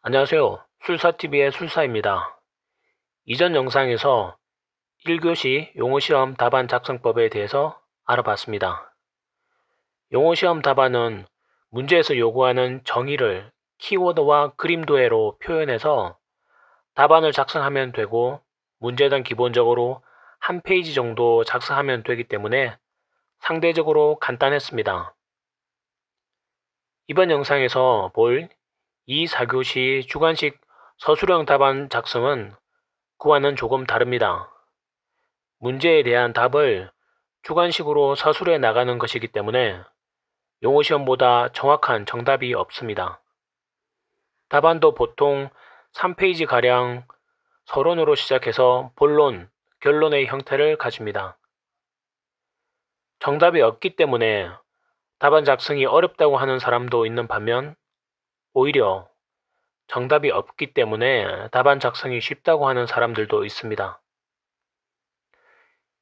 안녕하세요. 술사TV의 술사입니다. 이전 영상에서 1교시 용어시험 답안 작성법에 대해서 알아봤습니다. 용어시험 답안은 문제에서 요구하는 정의를 키워드와 그림 도해로 표현해서 답안을 작성하면 되고, 문제는 기본적으로 한 페이지 정도 작성하면 되기 때문에 상대적으로 간단했습니다. 이번 영상에서 볼 2, 4교시 주관식 서술형 답안 작성은 그와는 조금 다릅니다. 문제에 대한 답을 주관식으로 서술해 나가는 것이기 때문에 용어시험보다 정확한 정답이 없습니다. 답안도 보통 3페이지가량 서론으로 시작해서 본론, 결론의 형태를 가집니다. 정답이 없기 때문에 답안 작성이 어렵다고 하는 사람도 있는 반면, 오히려 정답이 없기 때문에 답안 작성이 쉽다고 하는 사람들도 있습니다.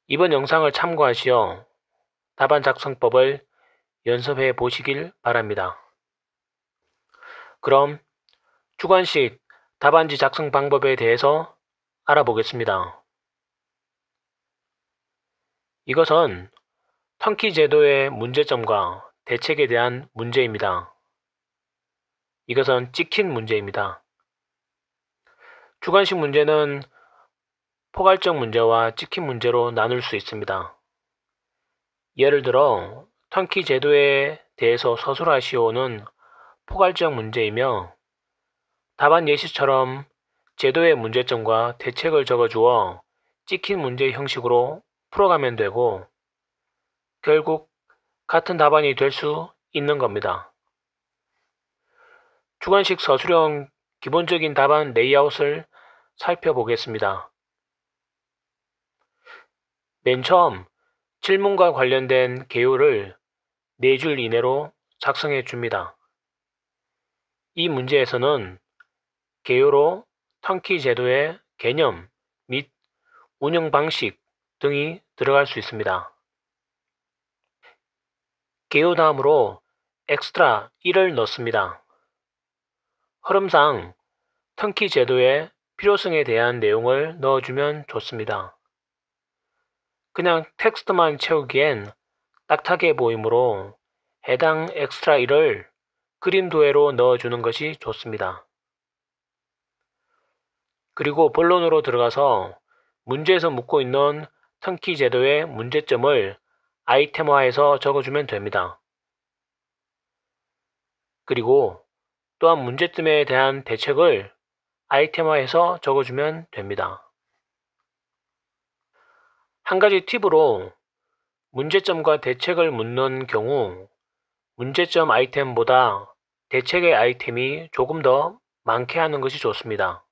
이번 영상을 참고하시어 답안 작성법을 연습해 보시길 바랍니다. 그럼 주관식 답안지 작성 방법에 대해서 알아보겠습니다. 이것은 턴키 제도의 문제점과 대책에 대한 문제입니다. 이것은 찍힌 문제입니다. 주관식 문제는 포괄적 문제와 찍힌 문제로 나눌 수 있습니다. 예를 들어 턴키 제도에 대해서 서술하시오는 포괄적 문제이며, 답안 예시처럼 제도의 문제점과 대책을 적어주어 찍힌 문제 형식으로 풀어가면 되고, 결국 같은 답안이 될 수 있는 겁니다. 주관식 서술형 기본적인 답안 레이아웃을 살펴보겠습니다. 맨 처음 질문과 관련된 개요를 4줄 이내로 작성해 줍니다. 이 문제에서는 개요로 턴키 제도의 개념 및 운영 방식 등이 들어갈 수 있습니다. 개요 다음으로 엑스트라 1을 넣습니다. 흐름상 턴키 제도의 필요성에 대한 내용을 넣어주면 좋습니다. 그냥 텍스트만 채우기엔 딱딱해 보이므로 해당 엑스트라 1을 그림 도해로 넣어주는 것이 좋습니다. 그리고 본론으로 들어가서 문제에서 묻고 있는 턴키 제도의 문제점을 아이템화해서 적어주면 됩니다. 그리고 또한 문제점에 대한 대책을 아이템화해서 적어주면 됩니다. 한 가지 팁으로 문제점과 대책을 묻는 경우 문제점 아이템보다 대책의 아이템이 조금 더 많게 하는 것이 좋습니다.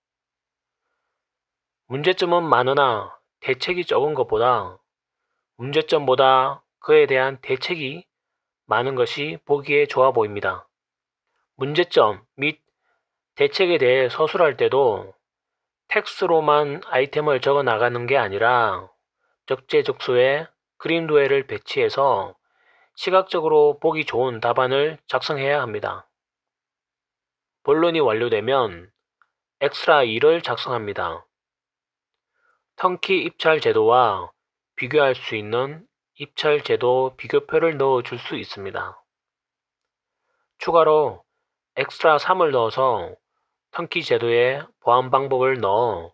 문제점은 많으나 대책이 적은 것보다 문제점보다 그에 대한 대책이 많은 것이 보기에 좋아 보입니다. 문제점 및 대책에 대해 서술할 때도 텍스트로만 아이템을 적어 나가는 게 아니라 적재적소에 그림 도해를 배치해서 시각적으로 보기 좋은 답안을 작성해야 합니다. 본론이 완료되면 엑스트라 2를 작성합니다. 턴키 입찰 제도와 비교할 수 있는 입찰 제도 비교표를 넣어 줄 수 있습니다. 추가로 엑스트라 3을 넣어서 턴키 제도의 보안 방법을 넣어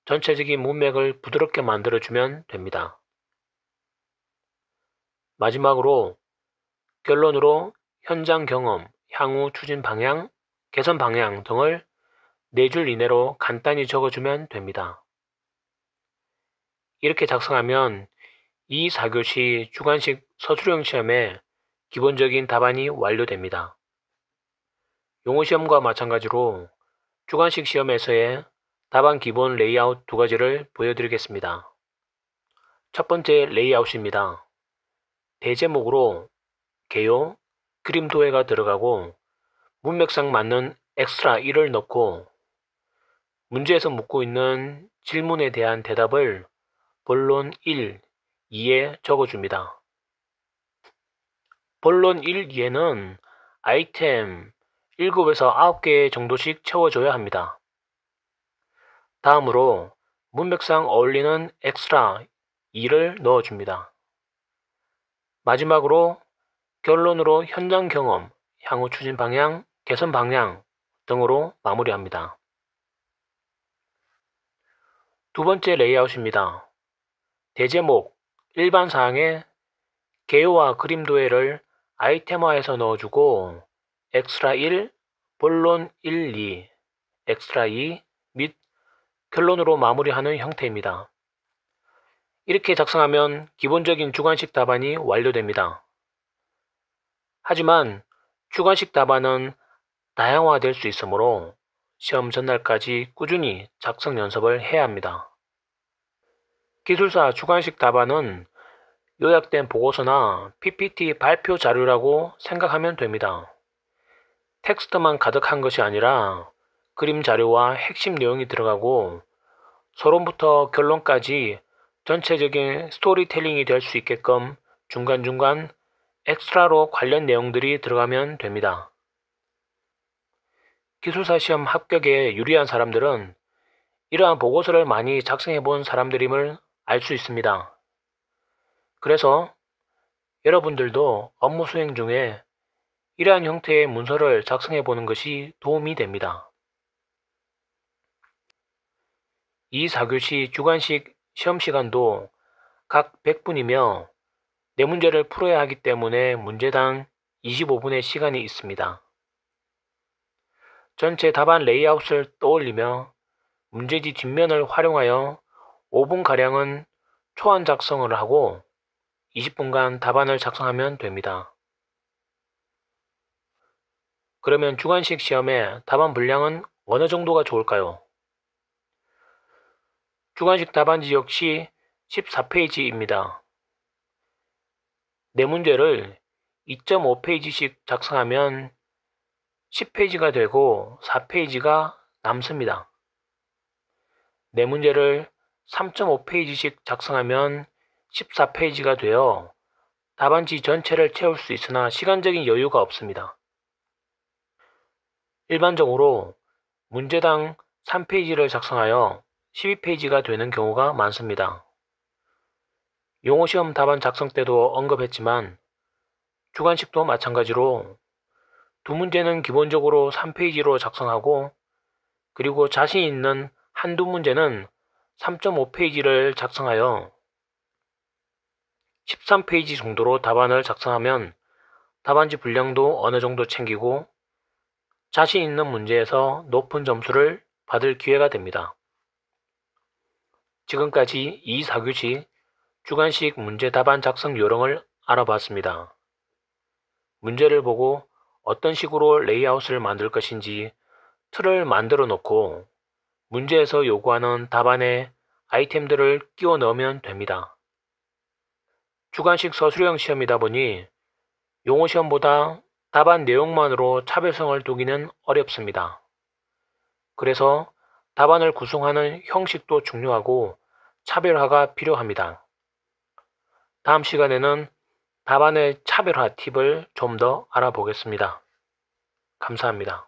전체적인 문맥을 부드럽게 만들어주면 됩니다. 마지막으로 결론으로 현장 경험, 향후 추진 방향, 개선 방향 등을 4줄 이내로 간단히 적어주면 됩니다. 이렇게 작성하면 이 4교시 주관식 서술형 시험의 기본적인 답안이 완료됩니다. 용어시험과 마찬가지로 주관식 시험에서의 답안 기본 레이아웃 2가지를 보여드리겠습니다. 첫 번째 레이아웃입니다. 대제목으로 개요, 그림 도해가 들어가고 문맥상 맞는 엑스트라 1을 넣고 문제에서 묻고 있는 질문에 대한 대답을 본론 1, 2에 적어줍니다. 본론 1, 2에는 아이템 7에서 9개 정도씩 채워줘야 합니다. 다음으로 문맥상 어울리는 엑스트라 2를 넣어줍니다. 마지막으로 결론으로 현장 경험, 향후 추진 방향, 개선 방향 등으로 마무리합니다. 두 번째 레이아웃입니다. 대제목, 일반 사항에 개요와 그림 도해를 아이템화해서 넣어주고 엑스트라 1, 본론 1, 2, 엑스트라 2 및 결론으로 마무리하는 형태입니다. 이렇게 작성하면 기본적인 주관식 답안이 완료됩니다. 하지만 주관식 답안은 다양화될 수 있으므로 시험 전날까지 꾸준히 작성 연습을 해야 합니다. 기술사 주관식 답안은 요약된 보고서나 PPT 발표 자료라고 생각하면 됩니다. 텍스트만 가득한 것이 아니라 그림 자료와 핵심 내용이 들어가고 서론부터 결론까지 전체적인 스토리텔링이 될 수 있게끔 중간중간 엑스트라로 관련 내용들이 들어가면 됩니다. 기술사 시험 합격에 유리한 사람들은 이러한 보고서를 많이 작성해 본 사람들임을 알 수 있습니다. 그래서 여러분들도 업무 수행 중에 이러한 형태의 문서를 작성해 보는 것이 도움이 됩니다. 이 4교시 주관식 시험 시간도 각 100분이며 4문제를 풀어야 하기 때문에 문제당 25분의 시간이 있습니다. 전체 답안 레이아웃을 떠올리며 문제지 뒷면을 활용하여 5분가량은 초안 작성을 하고 20분간 답안을 작성하면 됩니다. 그러면 주관식 시험의 답안 분량은 어느 정도가 좋을까요? 주관식 답안지 역시 14페이지입니다. 4문제를 2.5페이지씩 작성하면 10페이지가 되고 4페이지가 남습니다. 4문제를 3.5페이지씩 작성하면 14페이지가 되어 답안지 전체를 채울 수 있으나 시간적인 여유가 없습니다. 일반적으로 문제당 3페이지를 작성하여 12페이지가 되는 경우가 많습니다. 용어시험 답안 작성 때도 언급했지만 주관식도 마찬가지로 2문제는 기본적으로 3페이지로 작성하고 그리고 자신 있는 한두 문제는 3.5페이지를 작성하여 13페이지 정도로 답안을 작성하면 답안지 분량도 어느 정도 챙기고 자신 있는 문제에서 높은 점수를 받을 기회가 됩니다. 지금까지 이 4교시 주관식 문제 답안 작성 요령을 알아봤습니다. 문제를 보고 어떤 식으로 레이아웃을 만들 것인지 틀을 만들어 놓고 문제에서 요구하는 답안에 아이템들을 끼워 넣으면 됩니다. 주관식 서술형 시험이다 보니 용어 시험보다 답안 내용만으로 차별성을 두기는 어렵습니다. 그래서 답안을 구성하는 형식도 중요하고 차별화가 필요합니다. 다음 시간에는 답안의 차별화 팁을 좀 더 알아보겠습니다. 감사합니다.